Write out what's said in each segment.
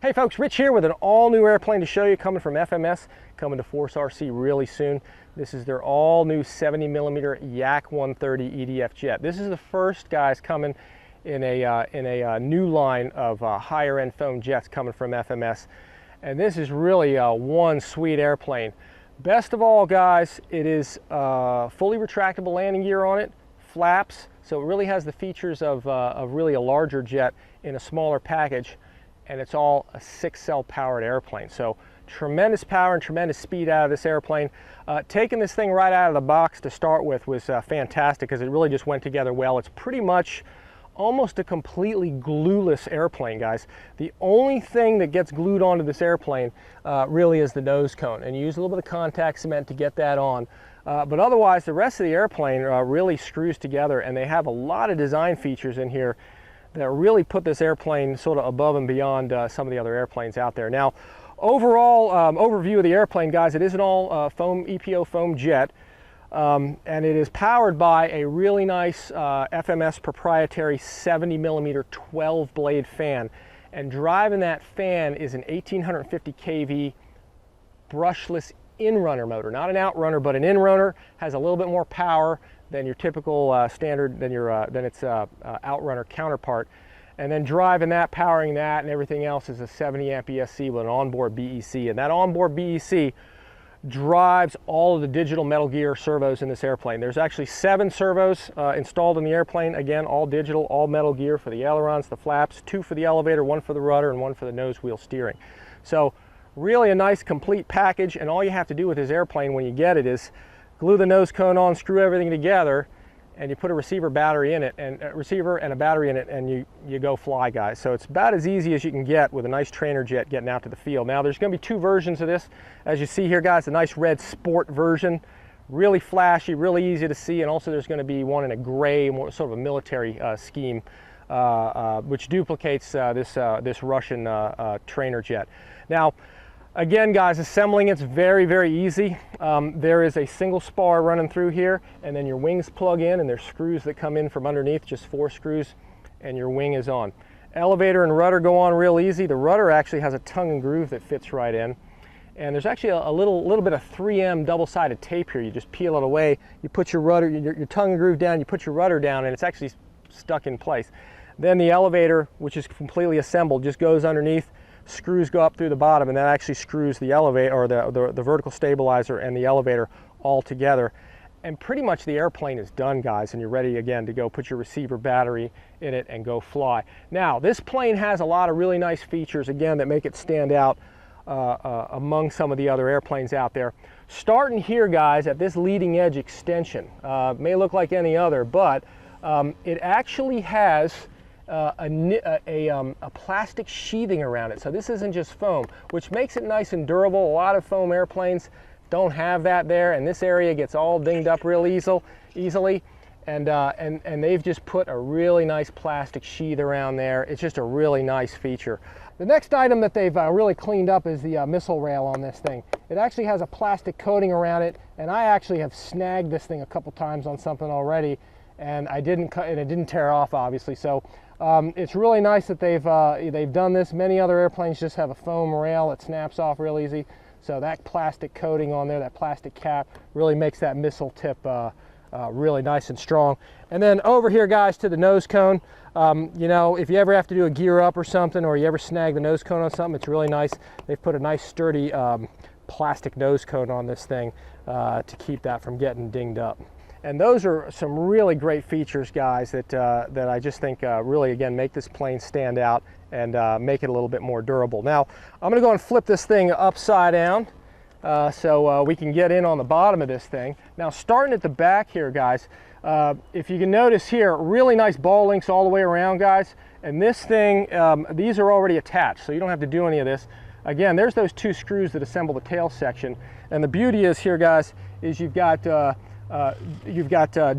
Hey folks, Rich here with an all-new airplane to show you, coming from FMS, coming to Force RC really soon. This is their all-new 70mm Yak130 EDF jet. This is the first, guys, coming in a new line of higher-end foam jets coming from FMS. And this is really one sweet airplane. Best of all, guys, it is fully retractable landing gear on it, flaps, so it really has the features of really a larger jet in a smaller package. And it's all a 6-cell powered airplane. So tremendous power and tremendous speed out of this airplane. Taking this thing right out of the box to start with was fantastic, because it really just went together well. It's pretty much almost a completely glueless airplane, guys. The only thing that gets glued onto this airplane really is the nose cone, and you use a little bit of contact cement to get that on. But otherwise, the rest of the airplane really screws together, and they have a lot of design features in here that really put this airplane sort of above and beyond some of the other airplanes out there. Now, overall overview of the airplane, guys, it is an all foam EPO foam jet, and it is powered by a really nice FMS proprietary 70mm 12-blade fan. And driving that fan is an 1850 kV brushless in-runner motor, not an outrunner, but an in-runner. Has a little bit more power than your typical standard, than its outrunner counterpart. And then driving that, powering that, and everything else is a 70 amp ESC with an onboard BEC. And that onboard BEC drives all of the digital metal gear servos in this airplane. There's actually 7 servos installed in the airplane. Again, all digital, all metal gear for the ailerons, the flaps, 2 for the elevator, 1 for the rudder, and 1 for the nose wheel steering. So really a nice complete package, and all you have to do with this airplane when you get it is glue the nose cone on, screw everything together, and you put a receiver battery in it, and a receiver and a battery in it, and you go fly, guys. So it's about as easy as you can get with a nice trainer jet getting out to the field. Now, there's going to be 2 versions of this. As you see here, guys, a nice red sport version, really flashy, really easy to see, and also there's going to be one in a gray, more sort of a military scheme, which duplicates this Russian trainer jet. Now, again, guys, assembling it's very, very easy. There is a single spar running through here, and then your wings plug in, and there's screws that come in from underneath, just 4 screws, and your wing is on. Elevator and rudder go on real easy. The rudder actually has a tongue and groove that fits right in, and there's actually a little bit of 3M double-sided tape here. You just peel it away, you put your rudder, your tongue and groove down, you put your rudder down, and it's actually stuck in place. Then the elevator, which is completely assembled, just goes underneath. Screws go up through the bottom, and that actually screws the elevator, or the vertical stabilizer and the elevator all together. And pretty much the airplane is done, guys, and you're ready again to go put your receiver battery in it and go fly. Now, this plane has a lot of really nice features, again, that make it stand out among some of the other airplanes out there. Starting here, guys, at this leading edge extension, may look like any other, but it actually has a plastic sheathing around it. So this isn't just foam, which makes it nice and durable. A lot of foam airplanes don't have that there, and this area gets all dinged up real easily. And they've just put a really nice plastic sheath around there. It's just a really nice feature. The next item that they've really cleaned up is the missile rail on this thing. It actually has a plastic coating around it, and I actually have snagged this thing a couple times on something already, and it didn't tear off, obviously. So it's really nice that they've done this. Many other airplanes just have a foam rail that snaps off real easy. So that plastic coating on there, that plastic cap, really makes that missile tip really nice and strong. And then over here, guys, to the nose cone. You know, if you ever have to do a gear up or something, or you ever snag the nose cone on something, it's really nice. They've put a nice sturdy plastic nose cone on this thing to keep that from getting dinged up. And those are some really great features, guys, that I just think really, again, make this plane stand out and make it a little bit more durable. Now, I'm going to go and flip this thing upside down so we can get in on the bottom of this thing. Now, starting at the back here, guys, if you can notice here, really nice ball links all the way around, guys. And this thing, these are already attached, so you don't have to do any of this. Again, there's those 2 screws that assemble the tail section. And the beauty is here, guys, is you've got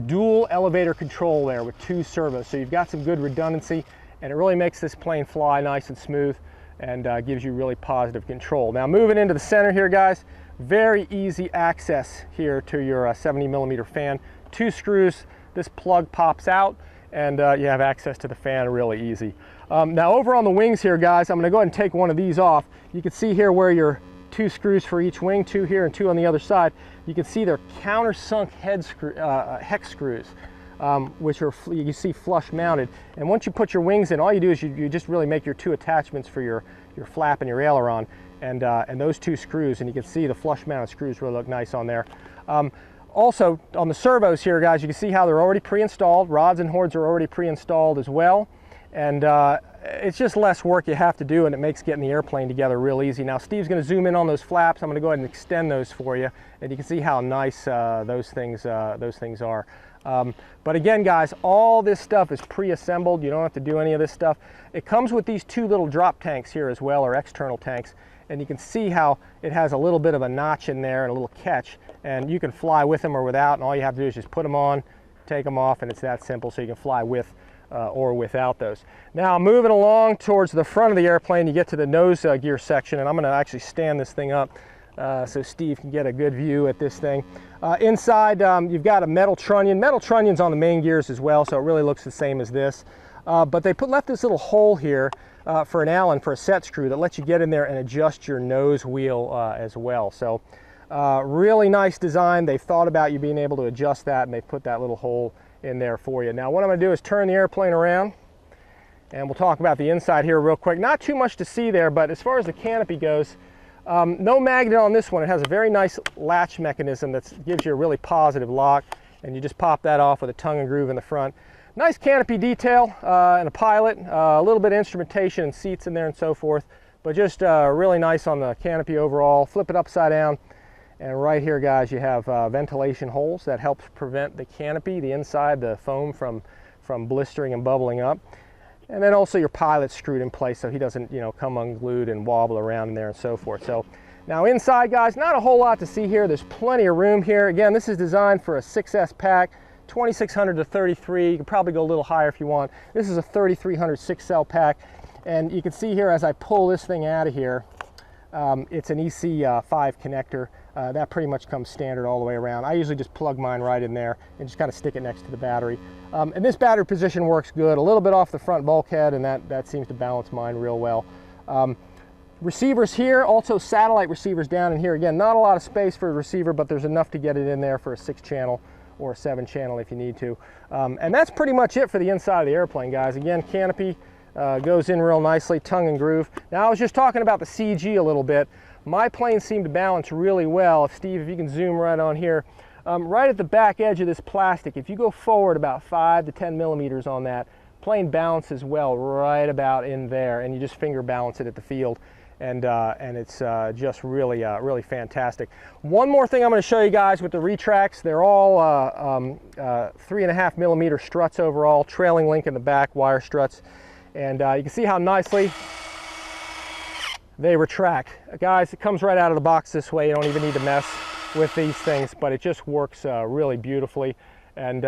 dual elevator control there with 2 servos, so you've got some good redundancy, and it really makes this plane fly nice and smooth and gives you really positive control. Now, moving into the center here, guys, very easy access here to your 70mm fan. 2 screws, this plug pops out, and you have access to the fan really easy. Now over on the wings here, guys, I'm going to go ahead and take one of these off. You can see here where your 2 screws for each wing, 2 here and 2 on the other side. You can see they're countersunk hex screws, which are, you can see, flush mounted. And once you put your wings in, all you do is you just really make your 2 attachments for your flap and your aileron, and those 2 screws, and you can see the flush mounted screws really look nice on there. Also on the servos here, guys, you can see how they're already pre-installed. Rods and horns are already pre-installed as well, and it's just less work you have to do, and it makes getting the airplane together real easy. Now Steve's going to zoom in on those flaps. I'm going to go ahead and extend those for you, and you can see how nice those things are. But again, guys, all this stuff is pre-assembled. You don't have to do any of this stuff. It comes with these 2 little drop tanks here as well, or external tanks, and you can see how it has a little bit of a notch in there and a little catch, and you can fly with them or without, and all you have to do is just put them on, take them off, and it's that simple. So you can fly with or without those. Now moving along towards the front of the airplane, you get to the nose gear section, and I'm going to actually stand this thing up so Steve can get a good view at this thing. Inside, you've got a metal trunnion. Metal trunnion's on the main gears as well, so it really looks the same as this. But they left this little hole here for an Allen, for a set screw, that lets you get in there and adjust your nose wheel as well. So really nice design. They've thought about you being able to adjust that, and they've put that little hole in there for you. Now what I'm going to do is turn the airplane around, and we'll talk about the inside here real quick. Not too much to see there, but as far as the canopy goes, no magnet on this one. It has a very nice latch mechanism that gives you a really positive lock, and you just pop that off with a tongue and groove in the front. Nice canopy detail and a pilot, a little bit of instrumentation and seats in there and so forth, but just really nice on the canopy overall. Flip it upside down, and right here, guys, you have ventilation holes that helps prevent the canopy, the inside, the foam from blistering and bubbling up. And then also your pilot's screwed in place so he doesn't, come unglued and wobble around in there and so forth. So now inside, guys, not a whole lot to see here. There's plenty of room here. Again, this is designed for a 6S pack, 2600 to 33. You can probably go a little higher if you want. This is a 3300 6-cell pack, and you can see here as I pull this thing out of here, it's an EC5 connector. That pretty much comes standard all the way around. I usually just plug mine right in there and just kind of stick it next to the battery. And this battery position works good, a little bit off the front bulkhead, and that seems to balance mine real well. Receivers here, also satellite receivers down in here. Again, not a lot of space for a receiver, but there's enough to get it in there for a 6-channel or a 7-channel if you need to. And that's pretty much it for the inside of the airplane, guys. Again, canopy goes in real nicely, tongue and groove. Now, I was just talking about the CG a little bit. My plane seemed to balance really well. Steve, if you can zoom right on here, right at the back edge of this plastic, if you go forward about 5 to 10 millimeters on that, plane balances well right about in there, and you just finger balance it at the field, and it's just really, really fantastic. One more thing I'm going to show you guys with the retracts. They're all 3.5 millimeter struts overall, trailing link in the back, wire struts, and you can see how nicely they retract. Guys, it comes right out of the box this way. You don't even need to mess with these things, but it just works really beautifully. And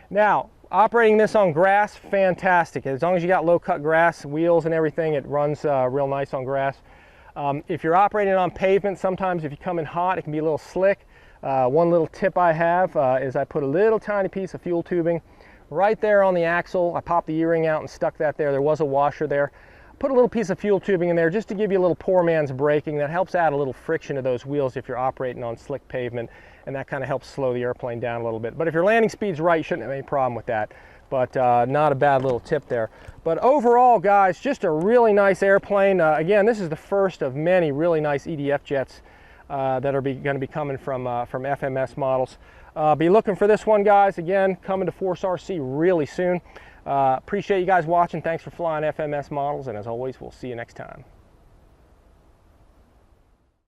now, operating this on grass, fantastic. As long as you got low cut grass, wheels and everything, it runs real nice on grass. If you're operating on pavement, sometimes if you come in hot, it can be a little slick. One little tip I have is I put a little tiny piece of fuel tubing right there on the axle. I popped the E-ring out and stuck that there. There was a washer there. Put a little piece of fuel tubing in there just to give you a little poor man's braking. That helps add a little friction to those wheels if you're operating on slick pavement, and that kind of helps slow the airplane down a little bit. But if your landing speed's right, you shouldn't have any problem with that. But not a bad little tip there. But overall, guys, just a really nice airplane. Again, this is the first of many really nice EDF jets that are going to be coming from FMS models. Be looking for this one, guys. Again, coming to Force RC really soon. Appreciate you guys watching. Thanks for flying FMS models, and as always, we'll see you next time.